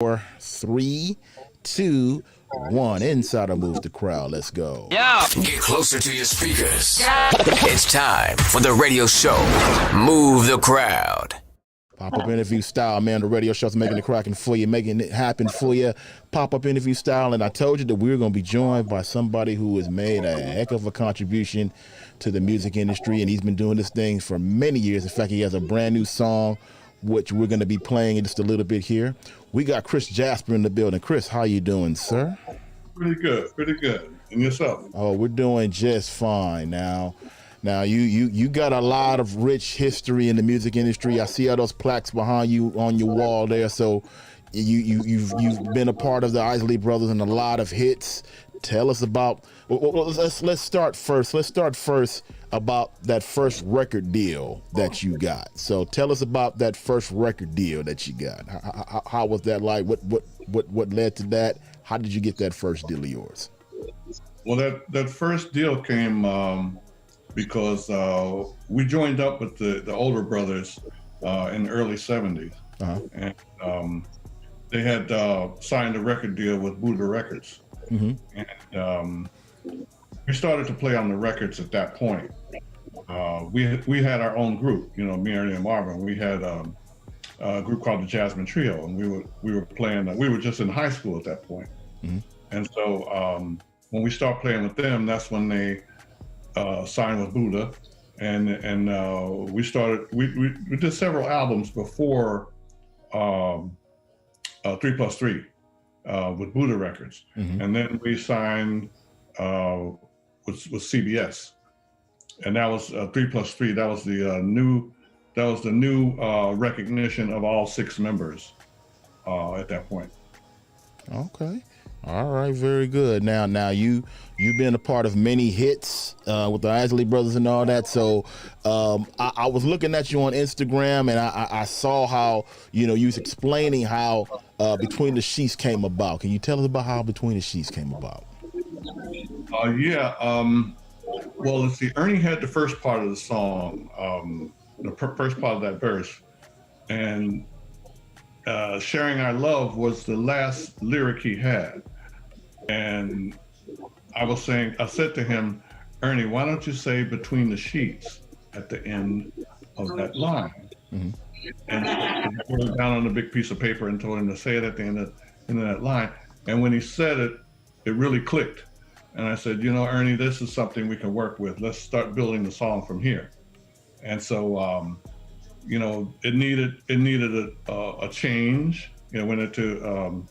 4, 3, 2, 1. Insider moves the crowd. Let's go. Yeah. Get closer to your speakers. It's time for the radio show. Move the crowd. Pop-up interview style, man. The radio show's making it cracking for you, making it happen for you. Pop-up interview style. And I told you that we were going to be joined by somebody who has made a heck of a contribution to the music industry. And he's been doing this thing for many years. In fact, he has a brand new song, which we're going to be playing in just a little bit here. We got Chris Jasper in the building. Chris, how you doing, sir? Pretty good, pretty good. And yourself? Oh, we're doing just fine now. Now, you got a lot of rich history in the music industry. I see all those plaques behind you on your wall there. So you've been a part of the Isley Brothers and a lot of hits. Tell us about, let's start first. Let's start first about that first record deal that you got. So tell us about that first record deal that you got. How was that like? What led to that? How did you get that first deal of yours? Well, that first deal came because we joined up with the older brothers in the early 70s. Uh-huh. And they had signed a record deal with Buddha Records. Mm-hmm. And we started to play on the records at that point. We had our own group, you know, me, Ernie, and Marvin. We had a group called the Jasmine Trio, and we were playing. We were just in high school at that point. Mm-hmm. And so when we started playing with them, that's when they signed with Buddha, and we started. We did several albums before 3+3 with Buddha Records, Mm-hmm. and then we signed with CBS, and that was 3+3. That was the new recognition of all 6 members at that point. Okay. All right, very good. Now you've been a part of many hits with the Isley Brothers and all that. So I was looking at you on Instagram, and I saw how you was explaining how Between the Sheets came about. Can you tell us about how Between the Sheets came about? Yeah. Well, let's see. Ernie had the first part of the song, the first part of that verse, and Sharing Our Love was the last lyric he had. And I said to him, Ernie, why don't you say Between the Sheets at the end of that line? Mm-hmm. And I wrote it down on a big piece of paper and told him to say it at the end of that line. And when he said it, it really clicked. And I said, Ernie, this is something we can work with. Let's start building the song from here. And so, it needed a change. Went into,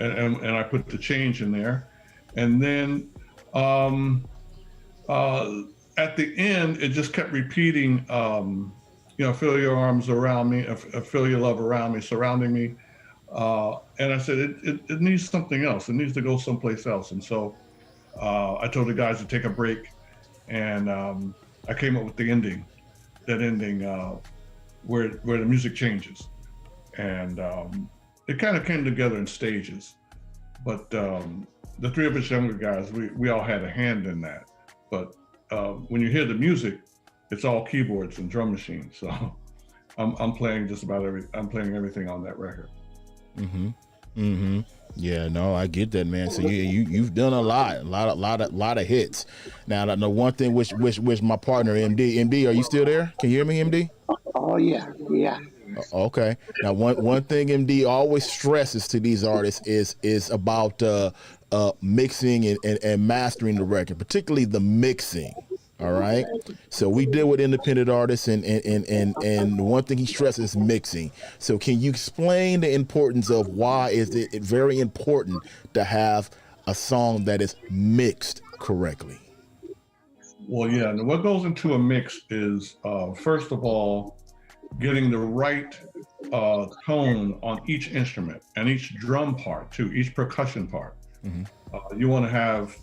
and I put the change in there. And then at the end, it just kept repeating, feel your arms around me, feel your love around me, surrounding me. And I said, it needs something else. It needs to go someplace else. And so I told the guys to take a break, and I came up with the ending, where the music changes. And it kind of came together in stages. But the 3 of us younger guys, we all had a hand in that. But when you hear the music, it's all keyboards and drum machines. So I'm playing I'm playing everything on that record. Mm-hmm. Mm-hmm. Yeah, no, I get that, man. So you've done a lot of hits. Now, the one thing which my partner MD, are you still there? Can you hear me, MD? Oh yeah. Okay. Now, one thing MD always stresses to these artists is about mixing and mastering the record, particularly the mixing. All right. So we deal with independent artists, and one thing he stresses is mixing. So can you explain the importance of why is it very important to have a song that is mixed correctly? Well, yeah. And what goes into a mix is, first of all, getting the right tone on each instrument and each drum part too, each percussion part. Mm-hmm. You want to have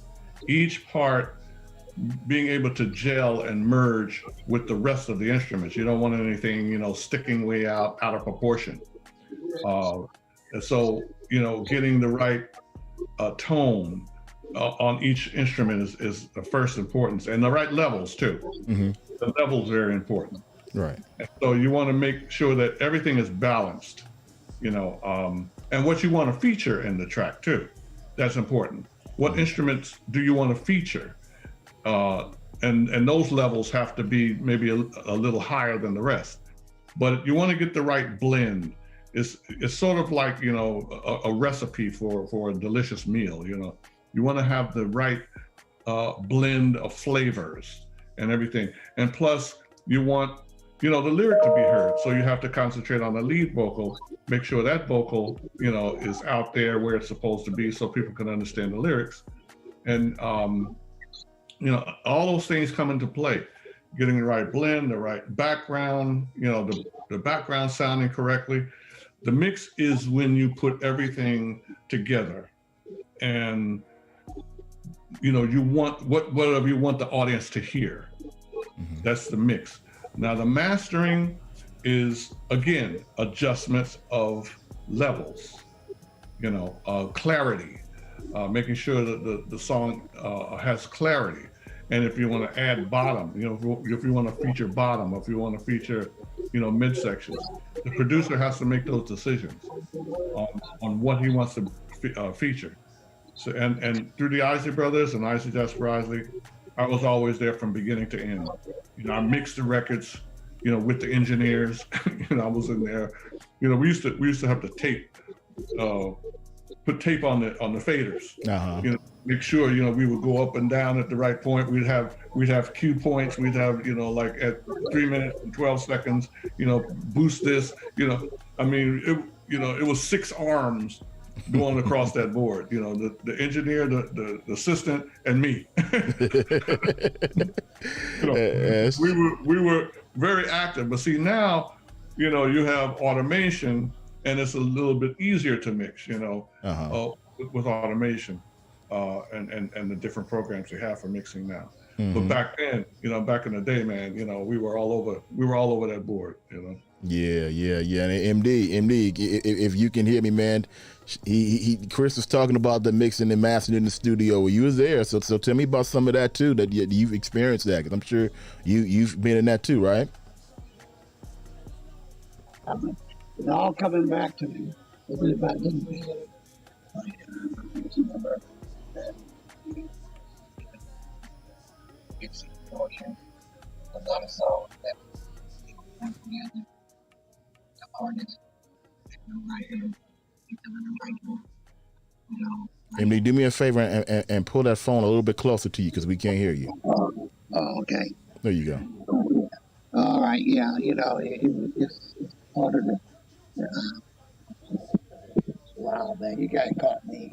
each part being able to gel and merge with the rest of the instruments. You don't want anything, sticking way out of proportion. And so, getting the right tone on each instrument is the first importance, and the right levels too. Mm-hmm. The levels are very important. Right. And so you want to make sure that everything is balanced, and what you want to feature in the track too. That's important. What instruments do you want to feature? And those levels have to be maybe a little higher than the rest. But you want to get the right blend. It's sort of like, you know, a recipe for a delicious meal. You know, you want to have the right blend of flavors and everything. And plus, you want, you know, the lyric to be heard. So you have to concentrate on the lead vocal, make sure that vocal, you know, is out there where it's supposed to be so people can understand the lyrics. And, you know, all those things come into play. Getting the right blend, the right background, you know, the background sounding correctly. The mix is when you put everything together and, you know, you want whatever you want the audience to hear. Mm-hmm. That's the mix. Now the mastering is, again, adjustments of levels, you know, clarity, making sure that the song has clarity. And if you want to add bottom, you know, if you want to feature bottom, if you want to feature, you know, midsections, the producer has to make those decisions on what he wants to feature. So, and through the Isley Brothers and Isley Jasper Isley, I was always there from beginning to end. You know, I mixed the records, you know, with the engineers. You know, I was in there. You know, we used to have to tape, put tape on the faders. Uh-huh. You know, make sure, you know, we would go up and down at the right point. We'd have cue points. We'd have, you know, like at 3 minutes and 12 seconds, you know, boost this. You know, I mean, it was 6 arms going across that board. You know, the engineer, the assistant, and me. You know, yes. we were very active. But see, now, you know, you have automation, and it's a little bit easier to mix. You know, with automation. And the different programs they have for mixing now. Mm-hmm. But back then, you know, back in the day, man, you know, we were all over that board, you know. Yeah. And MD, if you can hear me, man, Chris was talking about the mixing and mastering in the studio. You was there, so tell me about some of that too, that you've experienced that, because I'm sure you've been in that too, right? It's all coming back to me. If I didn't be it's portion, a lot of songs that people put together, the artists, right here, right here, you know. Emily, do me a favor and pull that phone a little bit closer to you, because we can't hear you. Okay. There you go. All right, yeah, you know, it's part of the, wow, man, you guys caught me.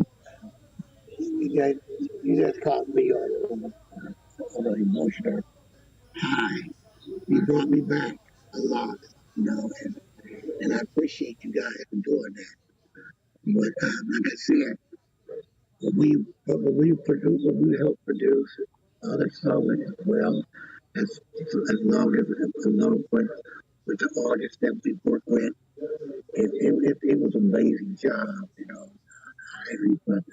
You just caught me on an emotional high. You brought me back a lot, you know, and I appreciate you guys for doing that. But like I said, when we help produce other songs as well, as long with the artists that we work with, it was an amazing job, you know. But,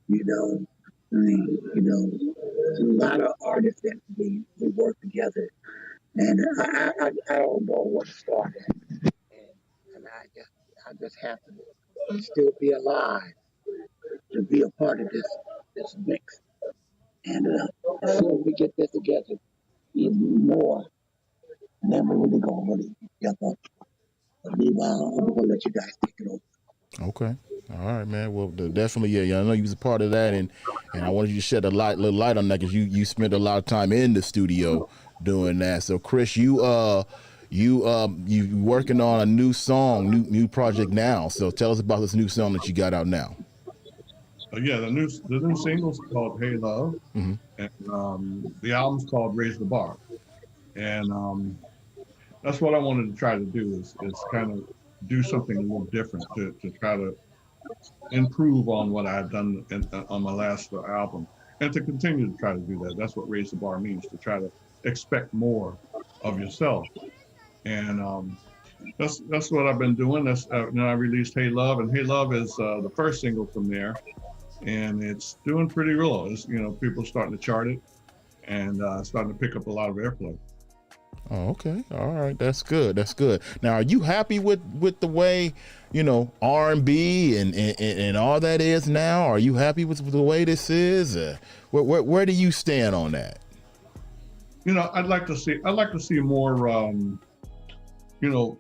you know, you know, there's a lot of artists that we work together, and I don't know what to start at, and I just happen to still be alive to be a part of this mix, and as soon as we get this together even more, then we're really gonna jump up. But meanwhile, I'm gonna let you guys take it over. Okay. All right, man. Well, definitely, yeah. I know you was a part of that, and I wanted you to shed a little light on that, because you spent a lot of time in the studio doing that. So, Chris, you working on a new song, new project now. So, tell us about this new song that you got out now. Yeah, the new single's called "Hey Love," mm-hmm. And the album's called "Raise the Bar," and that's what I wanted to try to do is kind of do something a little different to try to improve on what I've done on my last album, and to continue to try to do that. That's what Raise the Bar means, to try to expect more of yourself. And that's what I've been doing. That's I released "Hey Love," and "Hey Love" is the first single from there, and it's doing pretty well. It's, you know, people starting to chart it, and starting to pick up a lot of airplay. Oh, okay. All right. That's good. That's good. Now, are you happy with the way, R&B and all that is now? Are you happy with the way this is? Where do you stand on that? I'd like to see more,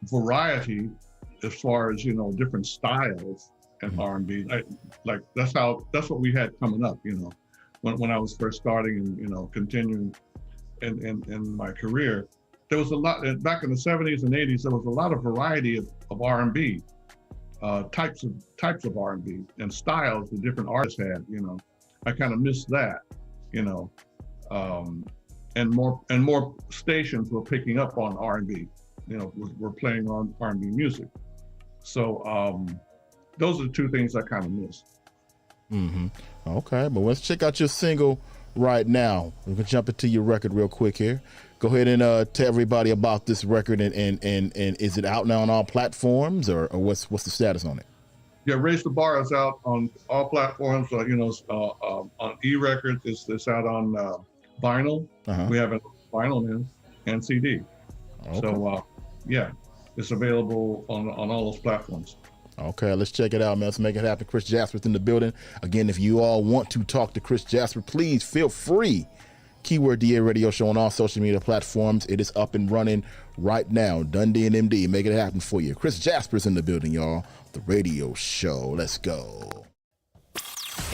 variety as far as, different styles in R&B. Like that's what we had coming up, when I was first starting and, continuing in my career. There was a lot back in the 70s and 80s. There was a lot of variety of R&B, types of R&B and styles that different artists had. I kind of missed that, and more stations were picking up on R&B. We're playing on R&B music. So those are the two things I kind of missed. Mm-hmm. Okay, but let's check out your single right now. We can jump into your record real quick here. Go ahead and tell everybody about this record and is it out now on all platforms or what's the status on it? Yeah, Raise the Bar is out on all platforms. On e-records, it's out on vinyl. Uh-huh. We have it vinyl now and CD. Okay. So it's available on all those platforms. Okay, let's check it out, man. Let's make it happen. Chris Jasper's in the building. Again, if you all want to talk to Chris Jasper, please feel free. Keyword DA Radio Show on all social media platforms. It is up and running right now. Dundee and MD, make it happen for you. Chris Jasper's in the building, y'all. The radio show. Let's go.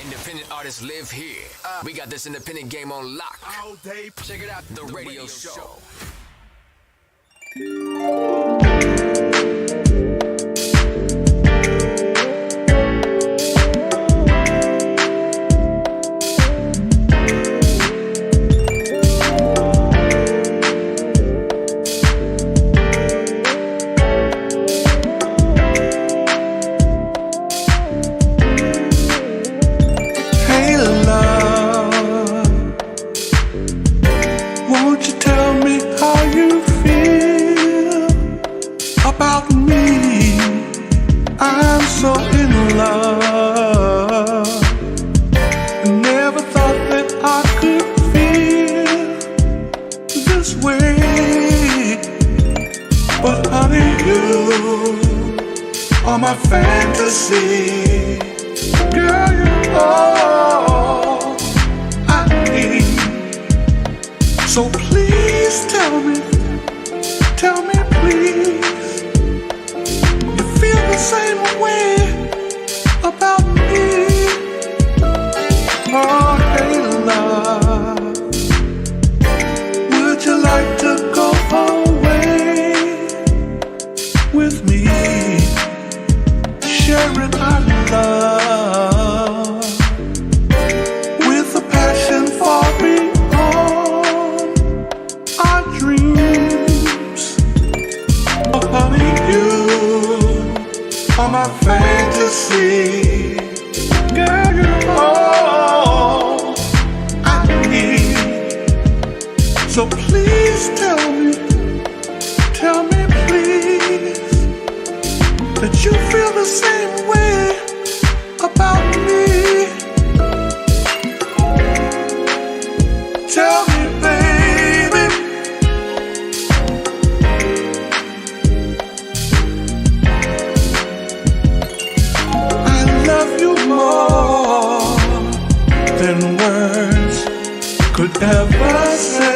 Independent artists live here. We got this independent game on lock. All day. Check it out. The radio show. My fantasy, girl, you're all I need. So please tell me please, you feel the same way about me. Oh, hey love, would you like to go away with me? Sharing our love with a passion far beyond our dreams. Oh, honey, you are my fantasy. Girl, you're all I need. So please tell me please, that you feel the same way about me. Tell me, baby. I love you more than words could ever say.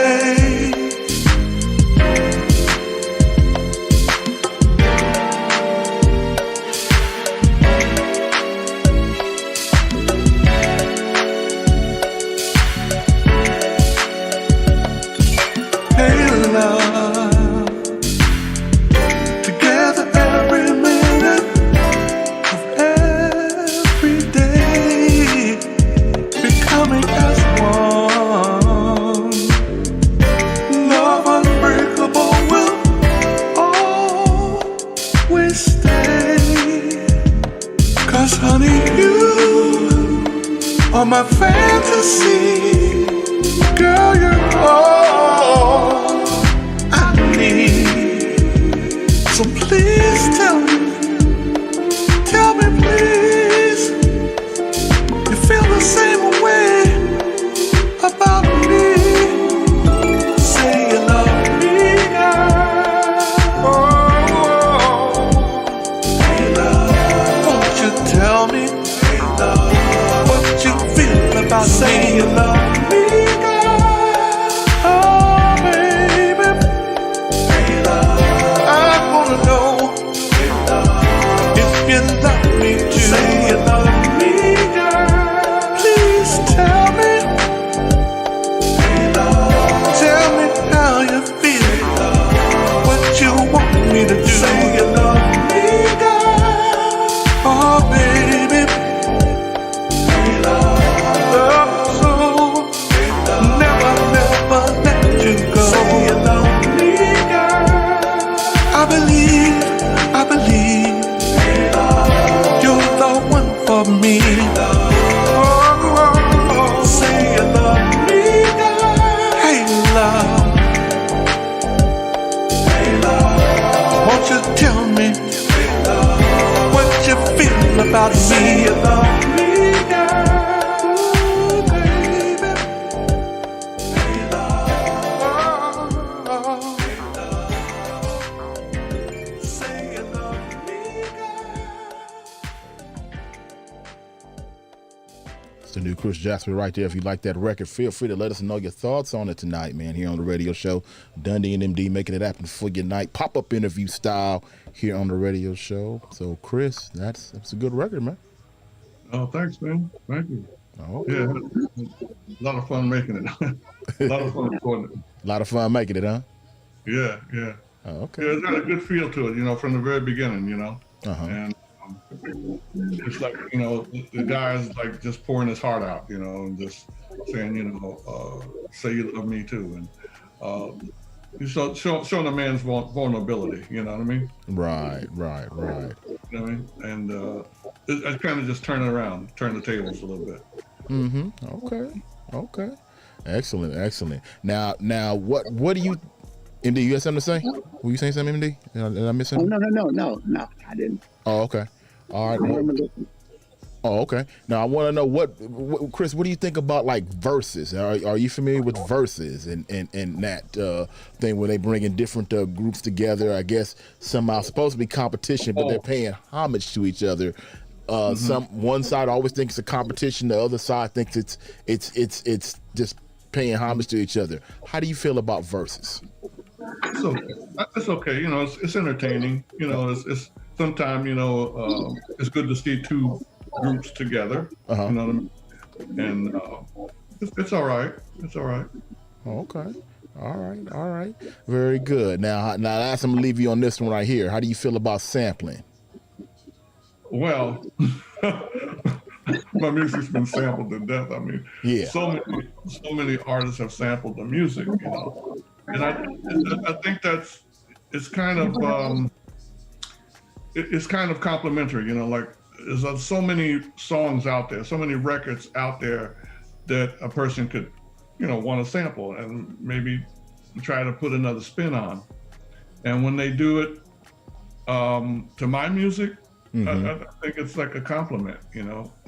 My fantasy, girl, you're all I need. So please tell me please, you feel the same way about me. Say you love me, about me. You love me, girl. Oh, baby. I wanna know if you love me too. Say you love me, girl. Please tell me. Tell me how you feel. What you want me to do. Say you love me, girl. Oh, baby. Love so. Never, never let you go. Say you love me, girl. I believe you're the one for me. Oh, say you love me, girl. Hey, love. Won't you tell me what you feel about me? Say you love me, girl. Ooh, baby. Oh, say you love me, girl. It's the new Chris Jasper right there. If you like that record, feel free to let us know your thoughts on it tonight, man, here on the radio show. Dundee and MD making it happen for your night. Pop-up interview style here on the radio show. So, Chris, that's a good record, man. Oh, thanks, man. Thank you. Oh, Yeah, a lot of fun making it. A lot of fun recording it. a lot of fun making it, huh? Yeah, yeah. Oh, okay. Yeah, it's got a good feel to it, from the very beginning, Uh-huh. And it's like, the guy's like just pouring his heart out, and just saying, say you love me too. And he's showing a man's vulnerability, you know what I mean? Right. You know what I mean? And I kind of just turn the tables a little bit. Mm-hmm. Okay. Excellent. Now, what do you, MD, you have something to say? Were you saying something, MD? Did I miss Oh, something? no, I didn't. Oh, okay. All right. I'm listening. Oh, okay. Now I want to know what, Chris, what do you think about like verses? Are you familiar with verses and that thing where they bring in different groups together? I guess somehow supposed to be competition, but they're paying homage to each other. One side always thinks it's a competition, the other side thinks it's just paying homage to each other. How do you feel about verses? So it's okay. It's entertaining. It's sometimes it's good to see two groups together. Uh-huh. You know what I mean? And it's all right. It's all right. Okay. All right. Very good. Now, last I'm gonna leave you on this one right here. How do you feel about sampling? Well, my music's been sampled to death. I mean, Yeah. so many artists have sampled the music, and I think it's kind of complimentary, like there's so many songs out there, so many records out there that a person could, want to sample and maybe try to put another spin on. And when they do it to my music, I think it's like a compliment,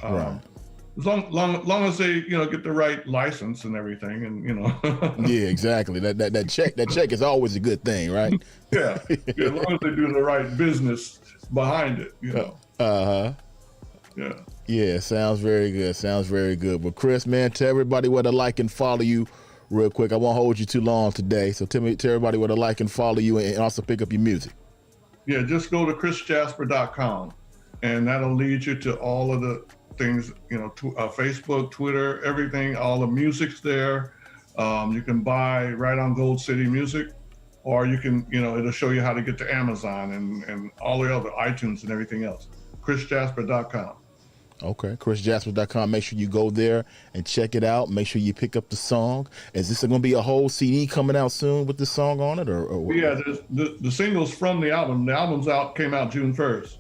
Right. As long as they, get the right license and everything, and Yeah, exactly. That check is always a good thing, right? yeah, as long as they do the right business behind it, Uh-huh. Yeah. Yeah, sounds very good. But Chris, man, tell everybody where to like and follow you real quick. I won't hold you too long today. So tell everybody where to like and follow you and also pick up your music. Yeah, just go to chrisjasper.com and that'll lead you to all of the things, Facebook, Twitter, everything, all the music's there. You can buy right on Gold City Music, or you can, it'll show you how to get to Amazon and all the other iTunes and everything else. chrisjasper.com. Okay, chrisjasper.com. Make sure you go there and check it out. Make sure you pick up the song. Is this going to be a whole CD coming out soon with this song on it, or what? Yeah, the singles from the album. The album's came out June 1st,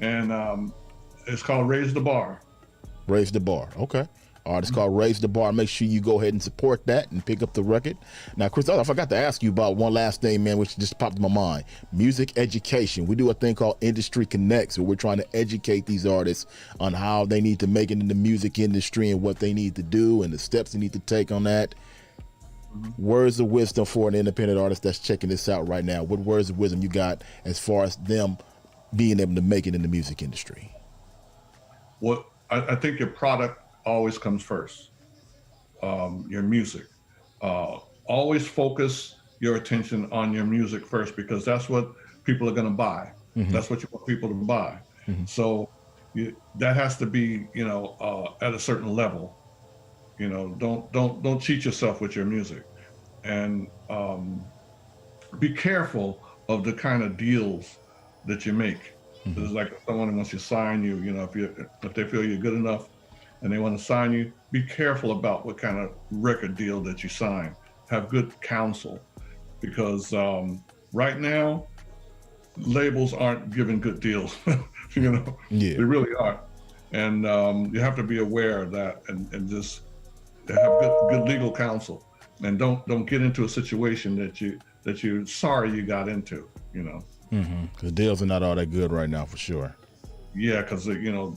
and it's called Raise the Bar. Raise the Bar. Okay. All right, it's called Raise the Bar. Make sure you go ahead and support that and pick up the record. Now, Chris, I forgot to ask you about one last thing, man, which just popped in my mind. Music education. We do a thing called Industry Connects, where we're trying to educate these artists on how they need to make it in the music industry and what they need to do and the steps they need to take on that. Words of wisdom for an independent artist that's checking this out right now. What words of wisdom you got as far as them being able to make it in the music industry? Well, I think your product always comes first. your music. Always focus your attention on your music first, because that's what people are going to buy. That's what you want people to buy. So that has to be, at a certain level. Don't cheat yourself with your music, and be careful of the kind of deals that you make. It's like if someone wants to sign you, if they feel you're good enough and they want to sign you, be careful about what kind of record deal that you sign. Have good counsel, because right now labels aren't giving good deals. They really aren't, and you have to be aware of that, and just have good legal counsel, and don't get into a situation that you're sorry you got into. The deals are not all that good right now, for sure. Yeah, because the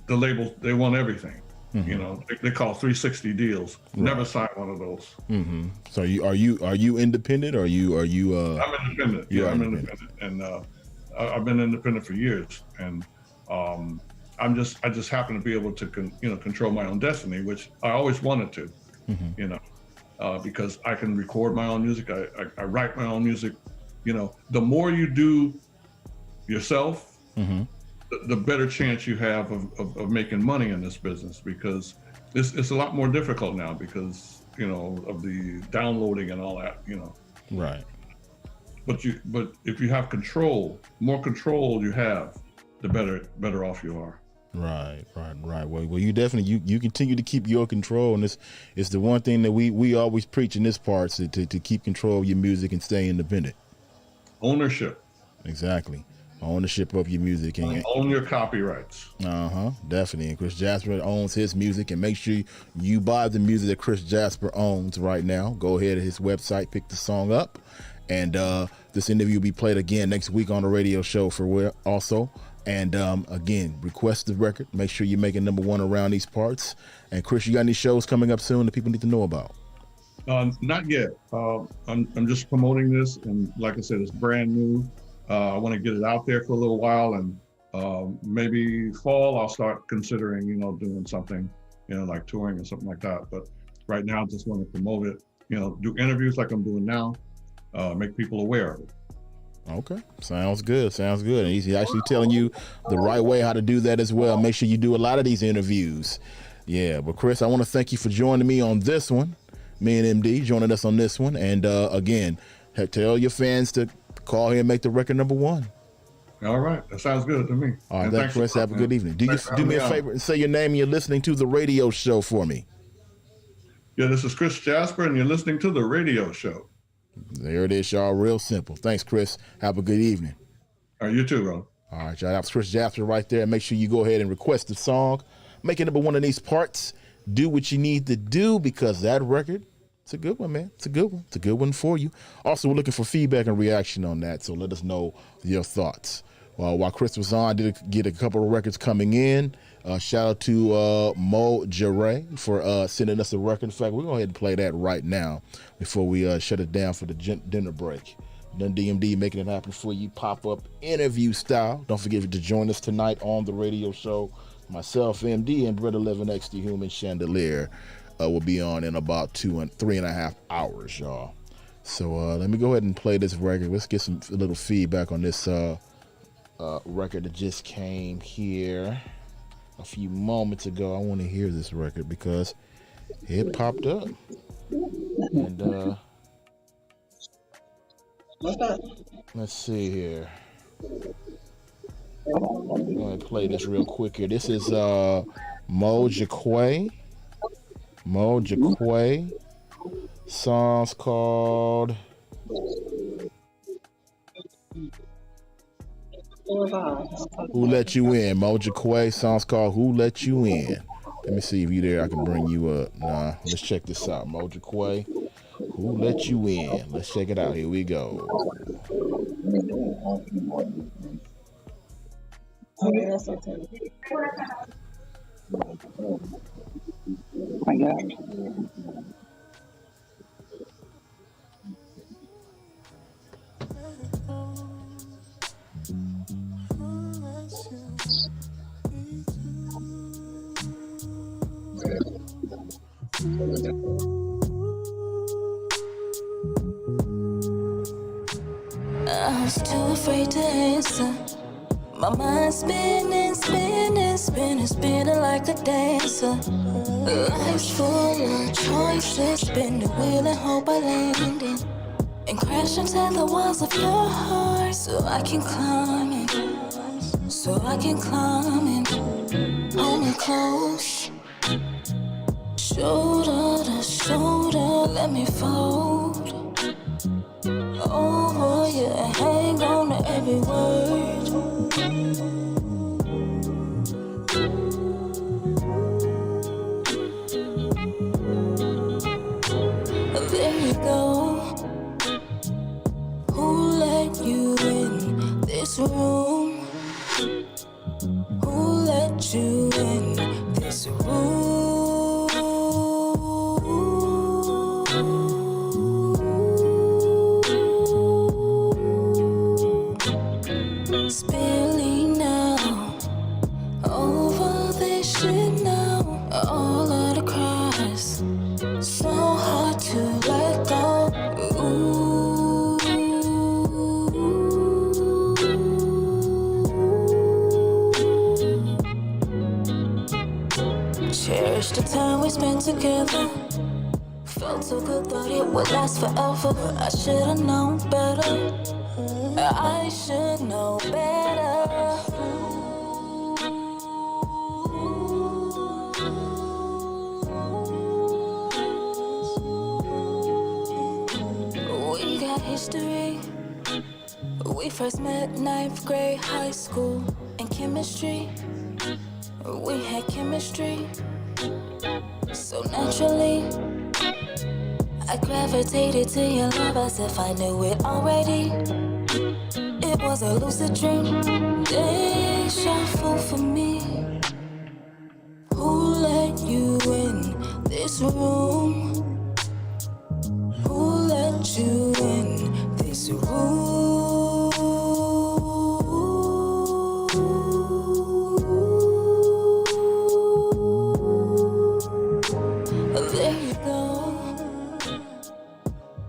labels, they want everything. They call 360 deals. Right. Never sign one of those. So are you independent, or are you? I'm independent. I'm independent, and I've been independent for years, and I just happen to be able to control my own destiny, which I always wanted to. Because I can record my own music. I write my own music. The more you do yourself, the better chance you have of making money in this business, because it's a lot more difficult now because of the downloading and all that. Right. But if you have control, more control you have, the better off you are. Right. Well, you definitely you continue to keep your control, and it's the one thing that we always preach in this part, to keep control of your music and stay independent. Ownership. Exactly. Ownership of your music, and own your copyrights. Definitely. And Chris Jasper owns his music, and make sure you buy the music that Chris Jasper owns right now. Go ahead to his website, pick the song up, and this interview will be played again next week on the radio show for also. And again, request the record. Make sure you make it number one around these parts. And Chris, you got any shows coming up soon that people need to know about? Not yet. I'm just promoting this, and like I said, it's brand new. I want to get it out there for a little while, and maybe fall I'll start considering, doing something, like touring or something like that. But right now, I just want to promote it. Do interviews like I'm doing now, make people aware of it. Okay, sounds good. And he's actually telling you the right way how to do that as well. Make sure you do a lot of these interviews. Yeah, but Chris, I want to thank you for joining me on this one. Me and MD joining us on this one. And again, tell your fans to call here and make the record number one. All right, that sounds good to me. All right, thanks, Chris. Have a good evening. Do me a favor and say your name, and you're listening to the radio show for me. Yeah, this is Chris Jasper, and you're listening to the radio show. There it is, y'all. Real simple. Thanks, Chris. Have a good evening. All right, you too, bro. All right, y'all. That was Chris Jasper right there. Make sure you go ahead and request the song. Make it number one in these parts. Do what you need to do, because that record, it's a good one, man. It's a good one. It's a good one for you. Also, we're looking for feedback and reaction on that, so let us know your thoughts. While Chris was on, I did get a couple of records coming in. Shout out to Mo Jere for sending us a record. In fact, we're going to go ahead and play that right now before we shut it down for the dinner break. Done DMD making it happen for you, pop-up interview style. Don't forget to join us tonight on the radio show. Myself, MD, and Brother 11X, the Human Chandelier, will be on in about 3.5 hours, y'all. So let me go ahead and play this record. Let's get a little feedback on this record that just came here a few moments ago. I want to hear this record because it popped up. And let's see here. I'm going to play this real quick here. This is Mo Jere. Song's called Who Let You In. Mo Jere. Song's called Who Let You In. Let me see if you there. I can bring you up. Nah, let's check this out. Mo Jere. Who Let You In. Let's check it out. Here we go. I got I was too afraid to answer. My mind's spinning, spinning, spinning, spinning like a dancer. Life's full of choices, spin the wheel and hope I land in. And crash into the walls of your heart so I can climb in. So I can climb in. Hold me close, shoulder to shoulder, let me fold over you and hang on to every word. There you go. Who let you in this room? Who let you in this room? Spilling now over this shit now. All of the cries, so hard to let go. Ooh. Cherish the time we spent together. Felt so good, thought it would last forever. I should've known better. I should know better. We got history. We first met 9th grade high school in chemistry. We had chemistry. So naturally, I gravitated to your love as if I knew it already. It was a lucid dream, deja vu for me. Who let you in this room? Who let you in this room? There you go.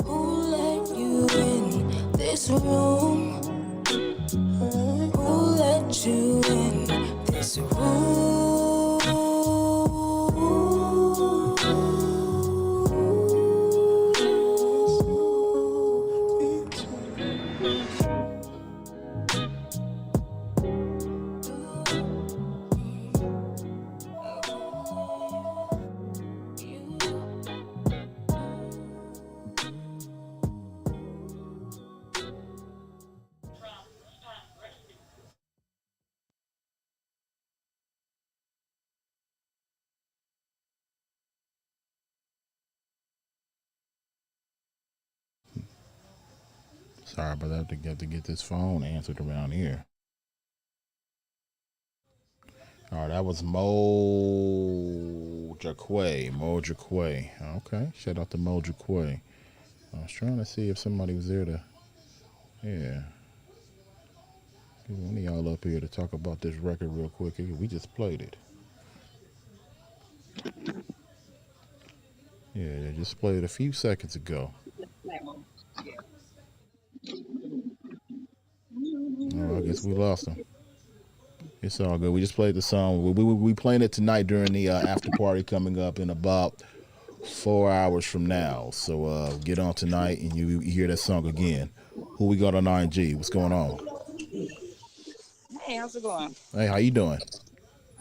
Who let you in this room? Who let you in this room? Sorry about that. To get this phone answered around here. All right, that was Mo Jaquay. Mo Jaquay. Okay, shout out to Mo Jaquay. I was trying to see if somebody was there to, yeah. Get one of y'all up here to talk about this record real quick. We just played it. Yeah, they just played it a few seconds ago. Oh, I guess we lost them. It's all good. We just played the song. We playing it tonight during the after party coming up in about 4 hours from now. So get on tonight and you hear that song again. Who we got on ING? What's going on? Hey, how's it going? Hey, how you doing?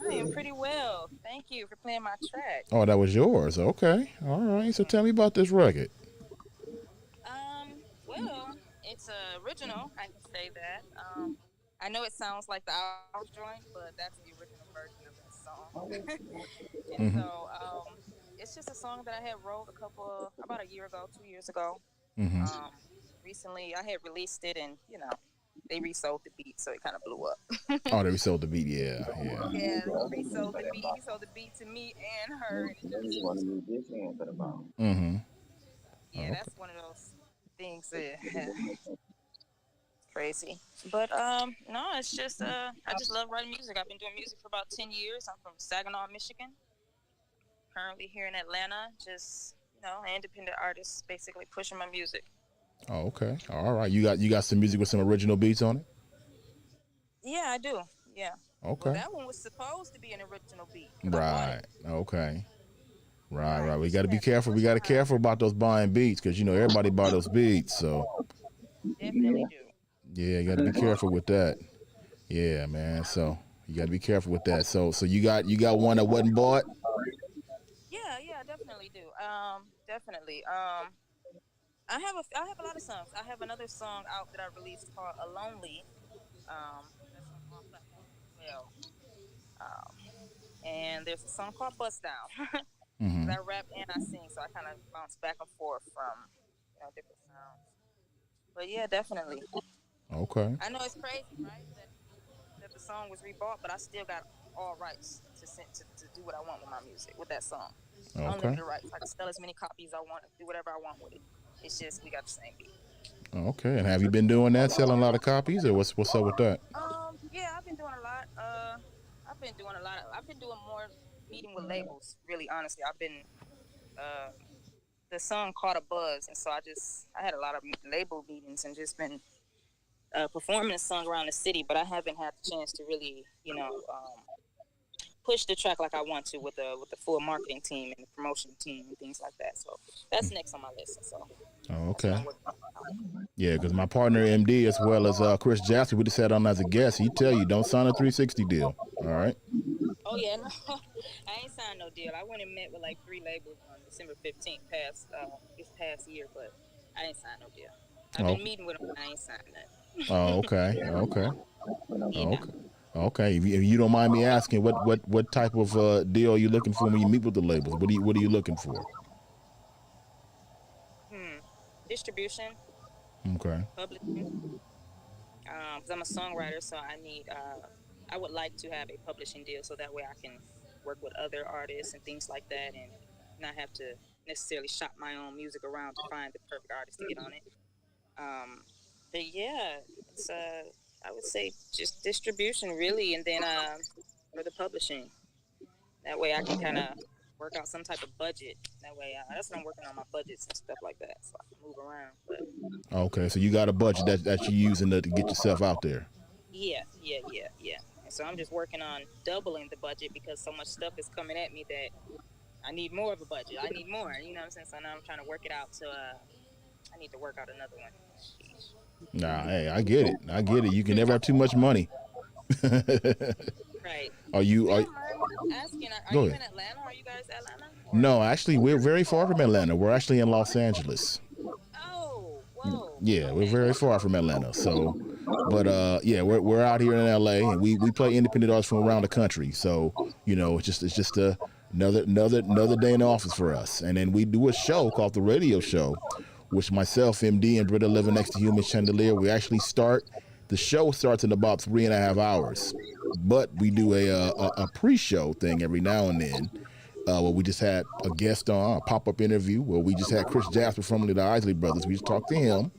I am pretty well. Thank you for playing my track. Oh, that was yours. Okay. All right. So tell me about this record. Well, it's original. I can say that. I know it sounds like the house joint, but that's the original version of that song. And so, it's just a song that I had wrote about a year ago, 2 years ago. Recently, I had released it, and they resold the beat, so it kind of blew up. Oh, they resold the beat. Yeah. Yeah, resold the beat. He sold the beat to me and her. And it just, yeah, that's one of those things that crazy. But no, it's just I just love writing music. I've been doing music for about 10 years. I'm from Saginaw, Michigan. currently here in Atlanta. Just an independent artist, basically pushing my music. Oh, okay. All right. You got some music with some original beats on it? Yeah, I do. Yeah. Well, Okay. that one was supposed to be an original beat because I bought it. Right. Okay. Right. Right. We But got she to be had to careful. We push got to behind careful it. about those buying beats because everybody buy those beats. So Definitely do. yeah, you got to be careful with that. Yeah, man. So you got to be careful with that. So you got one that wasn't bought. Yeah, definitely do. Definitely. I have a lot of songs. I have another song out that I released called "A Lonely." That's on all platforms as well. Um, and there's a song called "Bust Down." Because Hmm. I rap and I sing, so I kind of bounce back and forth from different sounds. But yeah, definitely. Okay. I know it's crazy, right? That the song was rebought, but I still got all rights to do what I want with my music with that song. Okay. Unlimited rights. I can sell as many copies I want, do whatever I want with it. It's just we got the same beat. Okay. And have you been doing that, selling a lot of copies, or what's up with that? Yeah, I've been doing a lot. I've been doing more meeting with labels. Really, honestly, I've been. Uh, the song caught a buzz, and so I had a lot of label meetings and just been performing the song around the city. But I haven't had the chance to really, push the track like I want to with the full marketing team and the promotion team and things like that. So that's next on my list. So Oh, that's what okay. I'm working on. Yeah, because my partner MD as well as Chris Jasper, we just had on as a guest. He tell you don't sign a 360 deal. All right. Oh yeah, no, I ain't signed no deal. I went and met with like 3 labels on December 15th this past year, but I didn't sign no deal. I've Oh. been meeting with them. I ain't signed Oh. nothing. Okay. Okay. Yeah. Okay. Okay. If you don't mind me asking, what type of deal are you looking for when you meet with the labels? What are you looking for? Distribution, Okay. publishing. Because I'm a songwriter, so I would like to have a publishing deal so that way I can work with other artists and things like that, and not have to necessarily shop my own music around to find the perfect artist to get on it. Um, but yeah, it's I would say just distribution really, and then for the publishing. That way I can kind of work out some type of budget. That way that's what I'm working on, my budgets and stuff like that, so I can move around. But Okay. So you got a budget that you're using to get yourself out there. yeah. And so I'm just working on doubling the budget because so much stuff is coming at me that I need more of a budget. I need more. You know what I'm saying? So now I'm trying to work it out. So I need to work out another one. Sheesh. Nah. Hey, I get it. I get it. You can never have too much money. Right. Are you? If Are you don't mind asking, are Go you ahead. in Atlanta? Are you guys Atlanta? Or? No, actually, we're very far from Atlanta. We're actually in Los Angeles. Oh, whoa. Yeah, we're Okay. very far from Atlanta. So, but yeah, we're out here in LA, and we play independent artists from around the country. So, it's just another day in the office for us. And then we do a show called the Radio Show, which myself, MD, and Britta living next to Human Chandelier. We actually start. The show starts in about 3.5 hours, but we do a pre-show thing every now and then. Where we just had a guest on a pop-up interview where we just had Chris Jasper from the Isley Brothers. We just talked to him,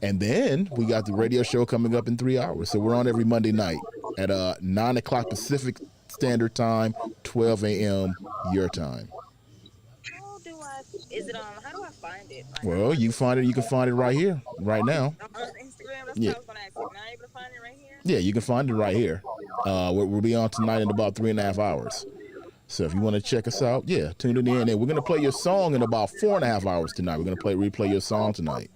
and then we got the radio show coming up in 3 hours. So we're on every Monday night at 9 o'clock Pacific Standard Time, 12 a.m. your time. Is it how do I find it? Like, how do Well, I you listen find it. to You it? can find it right here, right now. On Instagram? That's what Yeah, I was going to ask you. Am I able to find it right here? yeah, you can find it right here. We'll be on tonight in about 3.5 hours. So if you want to Okay. check us out, yeah, tune it in. And we're gonna play your song in about 4.5 hours tonight. We're gonna replay your song tonight.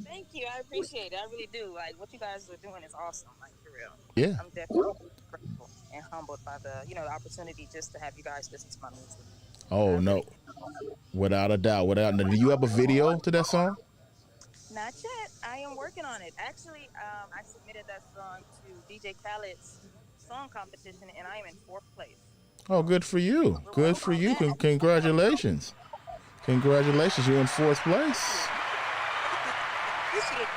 Thank you. I appreciate it. I really do. Like, what you guys are doing is awesome. Like, for real. Yeah. I'm definitely grateful and humbled by the opportunity just to have you guys listen to my music. I Oh really no, without a doubt. Do you have a video to that song? Not yet. I am working on it. Actually, I submitted that song to DJ Khaled's song competition, and I am in 4th place. Oh, good for you. Good for you. Congratulations. Congratulations. You're in 4th place. Appreciate it.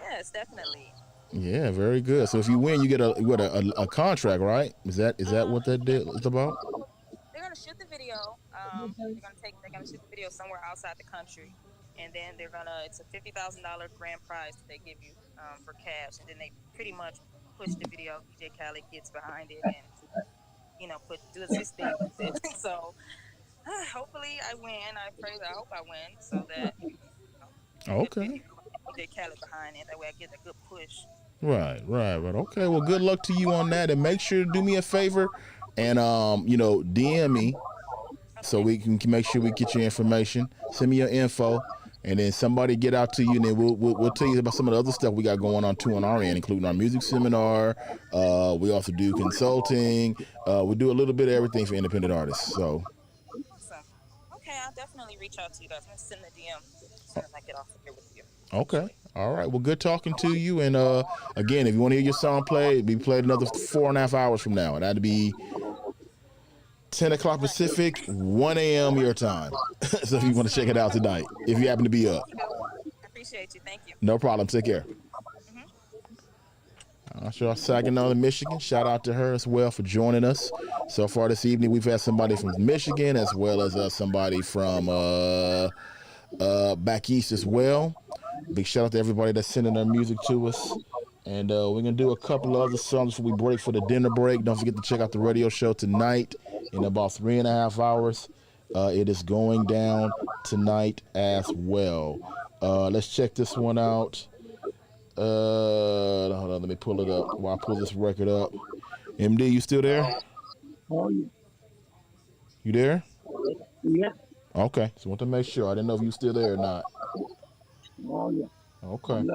Yes, definitely. Yeah, very good. So if you win, you get a contract, right? Is that what that deal is about? They're gonna shoot the video. They're gonna shoot the video somewhere outside the country, and then it's a $50,000 grand prize that they give you for cash, and then they pretty much push the video. DJ Khaled gets behind it, and put do his thing with it. So hopefully I win. I hope I win so that good Okay. video, DJ Khaled behind it. That way I get a good push. Right. Okay. Well, good luck to you on that, and make sure to do me a favor, and DM me so Okay. we can make sure we get your information. Send me your info, and then somebody get out to you, and then we'll tell you about some of the other stuff we got going on too on our end, including our music seminar. We also do consulting. We do a little bit of everything for independent artists. So Awesome. Okay, I'll definitely reach out to you guys. I'm gonna send the DM as soon as I get off of here with you. okay. All right. Well, good talking to you. And again, if you want to hear your song played, be played another 4.5 hours from now, and that'd be 10 o'clock Pacific, 1 a.m. your time. So if you want to check it out tonight, if you happen to be up. I appreciate you. Thank you. No problem. Take care. Sure, Saginaw, Michigan. Shout out to her as well for joining us. So far this evening, we've had somebody from Michigan as well as somebody from back east as well. Big shout out to everybody that's sending their music to us. And we're going to do a couple of other songs before we break for the dinner break. Don't forget to check out the radio show tonight in about 3.5 hours. It is going down tonight as well. Let's check this one out. Hold on, let me pull it up while I pull this record up. MD, you still there? Oh, yeah. You there? Yeah. Okay, so I want to make sure. I didn't know if you still there or not. Oh, yeah. Okay. I'm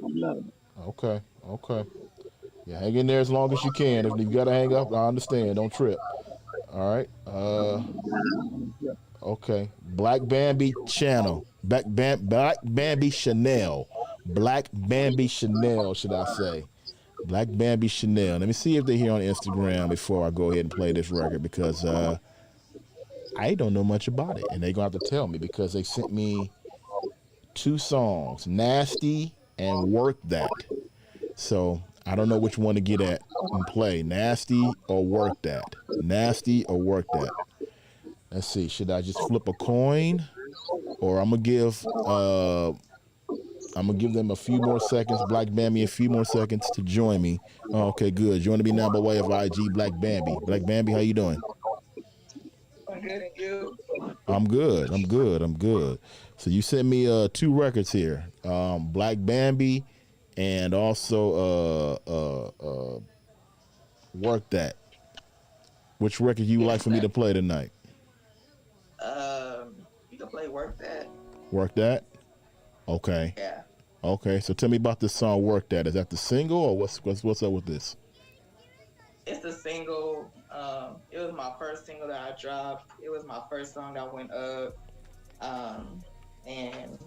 loving it. Okay. Yeah, hang in there as long as you can. If you gotta hang up, I understand. Don't trip. All right. Okay. Black Bambi channel. Black Bambi Chanel. Black Bambi Chanel, should I say? Black Bambi Chanel. Let me see if they're here on Instagram before I go ahead and play this record, because I don't know much about it, and they're gonna have to tell me because they sent me 2 songs, Nasty and Work That. So I don't know which one to get at and play, Nasty or Work That. Nasty or Work That. Let's see, should I just flip a coin, or I'm gonna give them a few more seconds, Black Bambi, a few more seconds to join me. Oh, okay, good. Joining me now by way of IG, Black Bambi. Black Bambi, how you doing? I'm good, and you? I'm good. So you sent me 2 records here, Black Bambi, and also Work That. Which record you like for me to play tonight? You can play Work That. Work That? Okay. Yeah. Okay, so tell me about this song, Work That. Is that the single, or what's up with this? It's the single. It was my first single that I dropped. It was my first song that went up. And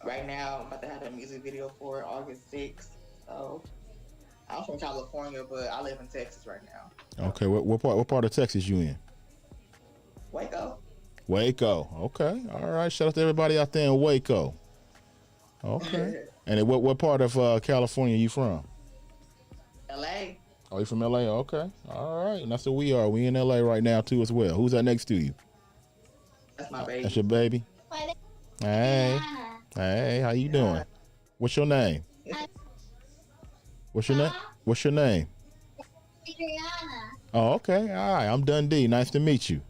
right now I'm about to have a music video for it August 6th. So I'm from California, but I live in Texas right now. Okay, what part of Texas you in? Waco. Okay, all right. Shout out to everybody out there in Waco. Okay. And then what part of California you from? LA. Oh, you from LA? Okay. All right. And that's where we are. We in LA right now too as well. Who's that next to you? That's my baby. That's your baby? Hey. Hey, how you doing? What's your name? What's your name? Adriana. Oh, okay. All right. I'm Dundee. Nice to meet you.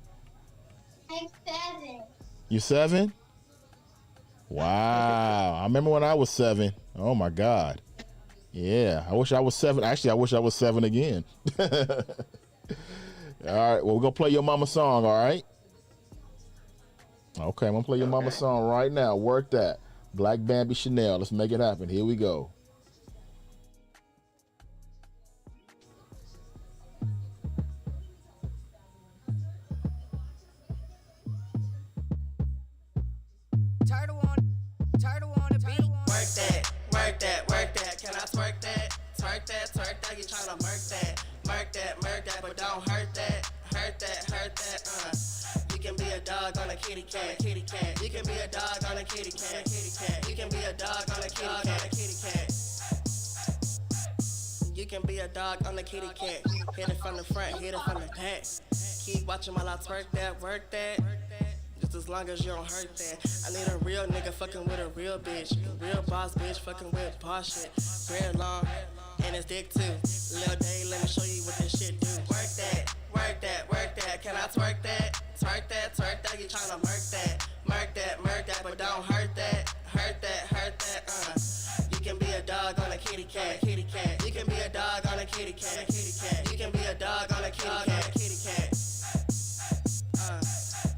I'm 7. You 7? Wow. I remember when I was 7. Oh my God. Yeah. I wish I was 7. Actually, I wish I was 7 again. All right. Well, we're gonna play your mama song, all right? Okay, I'm gonna play your mama song right now. Work That. Black Bambi Chanel. Let's make it happen. Here we go. Turtle on the beat. Work that. Can I twerk that? Twerk that. You tryna murk that, but don't hurt that. You can be a dog on a kitty cat. You can be a dog on a kitty cat. You can be a dog on a kitty cat. You can be a dog on the kitty cat. Hit it from the front, hit it from the back. Keep watching while I twerk that, work that. Just as long as you don't hurt that. I need a real nigga fucking with a real bitch. Real boss bitch fucking with boss shit. Red long, and his dick too. Lil Day, let me show you what this shit do. Work that, work that, work that. Can I twerk that? Twerk that, twerk that. You tryna murk that, but don't hurt that, hurt that, hurt that. You can be a dog on a kitty cat, kitty cat. You can be a dog on a kitty cat, kitty cat. You can be a dog on a kitty cat, kitty cat.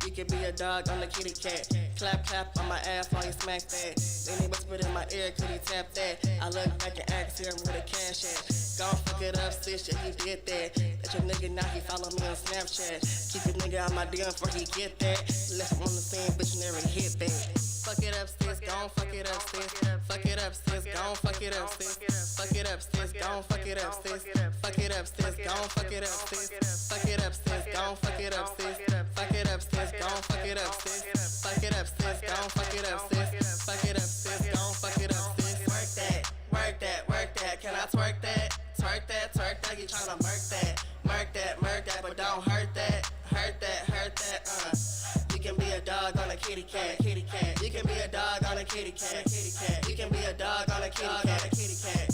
You can be a dog on the kitty cat. Clap, clap on my ass while you smack that. Then he whispered in my ear, could he tap that? I look back and ask him where the cash at. Gon' fuck it up, sis, yeah, he did that. That's your nigga, now he follow me on Snapchat. Keep your nigga on my DM before he get that. Left him on the scene, bitch, never hit that. Fuck it up, sis, gon' fuck it up, sis. Fuck it up, sis, gon' fuck it up, sis. Fuck it up, sis, gon' fuck it up, sis. Fuck it up, sis, gon' fuck it up, sis. Fuck it up, sis, gon' fuck it up, sis. Fuck it up, sis, gon' fuck it up, sis. Fuck it up, sis, gon' fuck it up, sis. Fuck it up, sis, gon' fuck it up, sis. Work that, work that, work that. Can I twerk that? Twerk that, twerk that. You tryna murk that, but don't hurt that, hurt that, hurt that. You can be a dog on a kitty cat, kitty cat. You can be a dog on a kitty cat, kitty cat. You can be a dog on a kitty cat, kitty cat.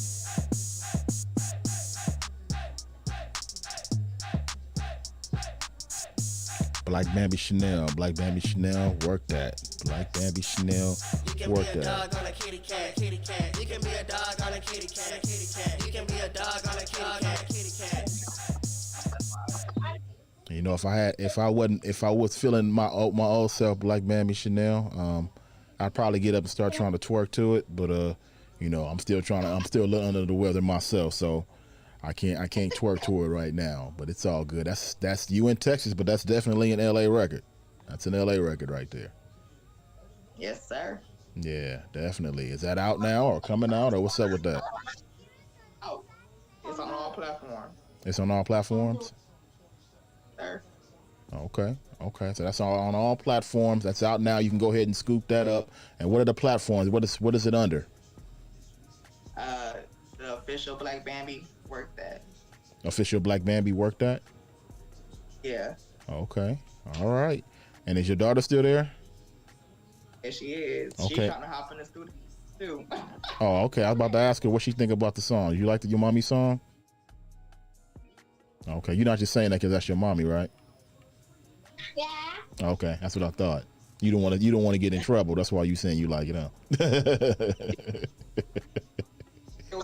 Black Bambi Chanel, Black Bambi Chanel, work that. Black Bambi Chanel, work You can be a that. dog on a kitty cat, kitty cat. You can be a dog on a kitty cat, kitty cat. You can be a dog on a kitty cat, kitty cat. You know, if I was feeling my old self, Black Bambi Chanel, I'd probably get up and start trying to twerk to it. But you know, I'm still a little under the weather myself, so I can't twerk to it right now. But it's all good. That's you in Texas, but that's definitely an LA record. That's an LA record right there. Yes, sir. Yeah, definitely. Is that out now or coming out or what's up with that? Oh, it's on all platforms. It's on all platforms? Sir. Okay. So that's on all platforms. That's out now. You can go ahead and scoop that up. And what are the platforms? What is it under? The official Black Bambi, work that. Official Black Bambi, work that? Yeah. Okay. All right. And is your daughter still there? Yes, she is. Okay. She's trying to hop in the studio too. Oh, okay. I was about to ask her what she think about the song. You like your mommy song? Okay. You're not just saying that because that's your mommy, right? Yeah. Okay. That's what I thought. You don't want to get in trouble. That's why you saying you like it, huh?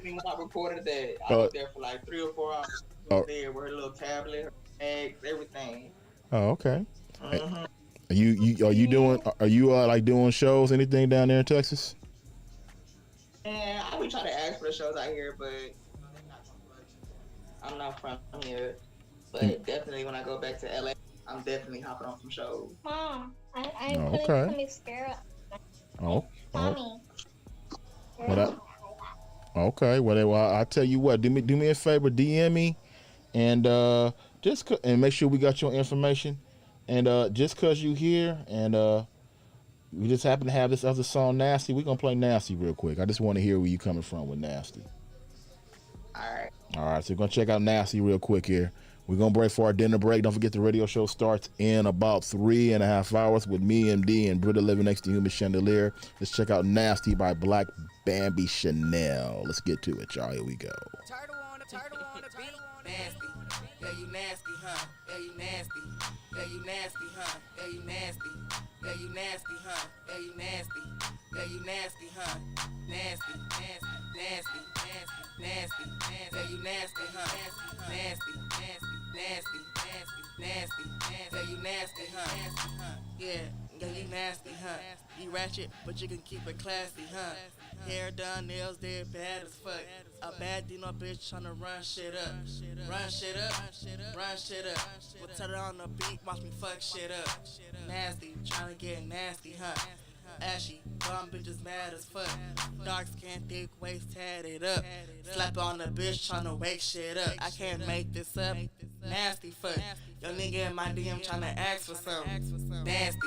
When I recorded that, I was there for like 3 or 4 hours. I was there with her little tablet, her bags, everything. Oh, okay. Mm-hmm. Are you like doing shows, anything down there in Texas? And I be trying to ask for the shows out here, but I'm not from here. But definitely when I go back to LA, I'm definitely hopping on some shows. Mom, I'm okay. putting some mascara. Oh. Mommy. Okay. Well, I'll tell you what. Do me a favor. DM me, and and make sure we got your information. And just cause you here, and we just happen to have this other song, Nasty. We're gonna play Nasty real quick. I just want to hear where you coming from with Nasty. All right. So we're gonna check out Nasty real quick here. We're gonna break for our dinner break. Don't forget the radio show starts in about 3.5 hours with me, MD, and Britta living next to Human Chandelier. Let's check out Nasty by Black Bambi Chanel. Let's get to it, y'all. Here we go. Turtle on the beat. Nasty. Yeah, you nasty, huh? Yeah, you nasty. Yeah, you nasty, huh? Yeah, you nasty. Yeah, you nasty, huh? Yeah, you nasty. Yeah, you nasty, huh? Nasty, nasty, nasty, nasty, nasty, nasty. Yeah, you nasty, huh? Nasty, nasty, nasty, nasty, nasty, nasty. Yeah, you nasty, huh? Yeah, you nasty, huh? You ratchet, but you can keep it classy, huh? Hair done, nails dead, bad as fuck. A bad Dino bitch tryna run shit up. Run shit up, run shit up. We'll turn it on the beat, watch me fuck shit up. Nasty, tryna get nasty, huh? Ashy, bum bitches mad as fuck. Dark skin, thick waist, tatted up. Slap on the bitch tryna wake shit up. I can't make this up. Nasty fuck. Your nigga in my DM tryna ask for something. Nasty.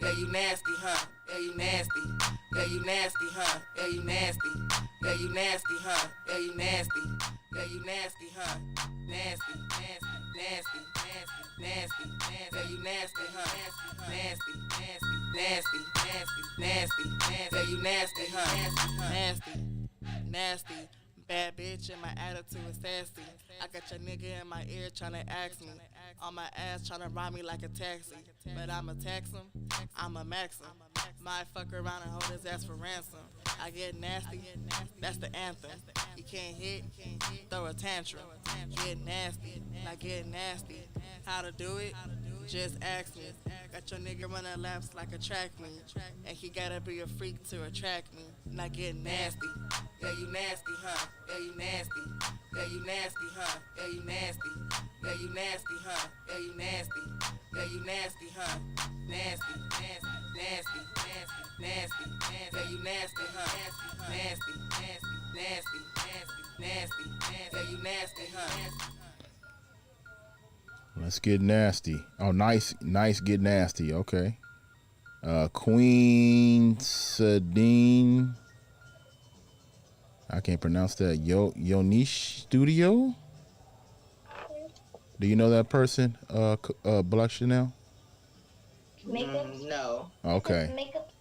Yeah, you nasty, huh? Yeah, you nasty. Yeah, you nasty, huh? Yeah, you nasty. Yeah, you nasty, huh? Yeah, you nasty. Yeah, you nasty, huh? Nasty, nasty, nasty, nasty, nasty, nasty. Yeah, you nasty, huh? Nasty, nasty, nasty, nasty, nasty, nasty. Yeah, you nasty, huh? Nasty, nasty. Bad bitch and my attitude is sassy. I got your nigga in my ear tryna ask me. On my ass tryna ride me like a taxi. But I'ma tax him, I'ma max him. Might fuck around and hold his ass for ransom. I get nasty, that's the anthem. You can't hit, throw a tantrum. Get nasty, not get nasty. How to do it? Just ask me. Got your nigga running laps like a track meet. And he gotta be a freak to attract me. Not get nasty. Yeah, you nasty, huh? Yeah, you nasty. Yeah, you nasty, huh? Yeah, you nasty. Yeah, you nasty, huh? Yeah, you nasty. Yeah, you nasty, huh? Nasty, nasty, nasty, nasty, nasty, nasty. Yeah, you nasty, huh? Nasty, nasty, nasty, nasty, nasty, nasty. Yeah, you nasty, huh? Let's get nasty. Oh, nice, get nasty. Okay. Queen Sadine. I can't pronounce that. Yonish Studio. Do you know that person? Black Chanel. Makeup. No. Okay. Makeup.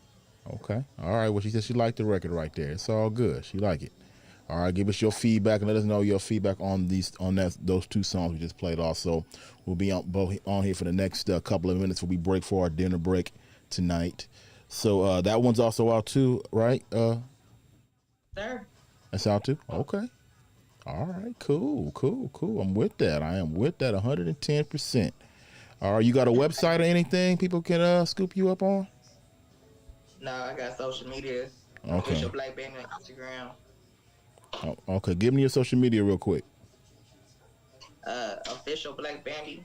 Okay. All right. Well, she said she liked the record right there. It's all good. She like it. All right. Give us your feedback and let us know your feedback on those two songs we just played. Also, we'll be on here for the next couple of minutes. We break for our dinner break tonight. So that one's also out too, right? Sir. That's out too. Okay. All right. Cool. I'm with that. I am with that 110%. All right. You got a website or anything people can scoop you up on? No, I got social media. Okay. Official Black Baby on Instagram. Oh, okay. Give me your social media real quick. Official Black Bambi.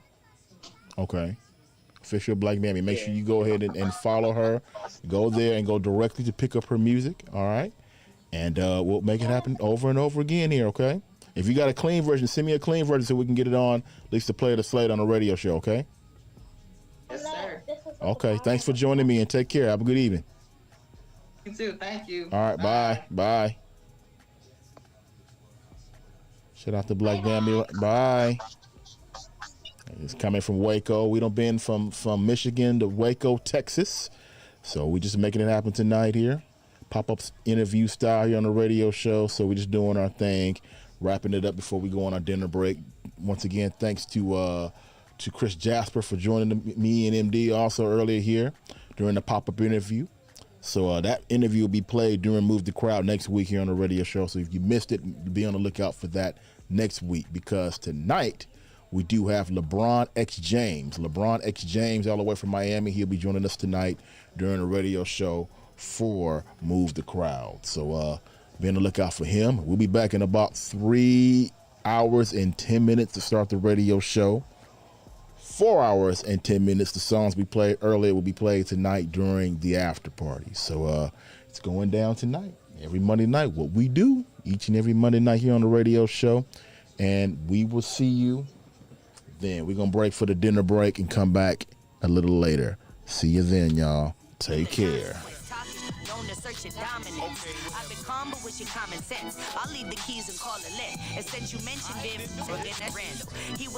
Okay. Official Black Bambi. Make sure you go ahead and follow her. Go there and go directly to pick up her music. All right. And we'll make it happen over and over again here, okay? If you got a clean version, send me a clean version so we can get it on, at least to play the slate on the radio show, okay? Yes, sir. Okay. Thanks for joining me and take care. Have a good evening. You too. Thank you. All right. Bye. Shout out to Black Bambi. Bye. It's coming from Waco. We done been from Michigan to Waco, Texas. So we just making it happen tonight here. Pop-up interview style here on the radio show. So we're just doing our thing, wrapping it up before we go on our dinner break. Once again, thanks to Chris Jasper for joining me and MD also earlier here during the pop-up interview. So that interview will be played during Move the Crowd next week here on the radio show. So if you missed it, be on the lookout for that next week, because tonight we do have LeBron X James. LeBron X James all the way from Miami. He'll be joining us tonight during the radio show for Move the Crowd. So be on the lookout for him. We'll be back in about 3 hours and 10 minutes to start the radio show. 4 hours and 10 minutes. The songs we played earlier will be played tonight during the after party. So it's going down tonight. Every Monday night, what we do each and every Monday night here on the radio show. And we will see you then. We're going to break for the dinner break and come back a little later. See you then, y'all. Take care. Search your dominance. I've been calm, but with your common sense. I'll leave the keys and call it lit. And since you mentioned him, that's Randall. He was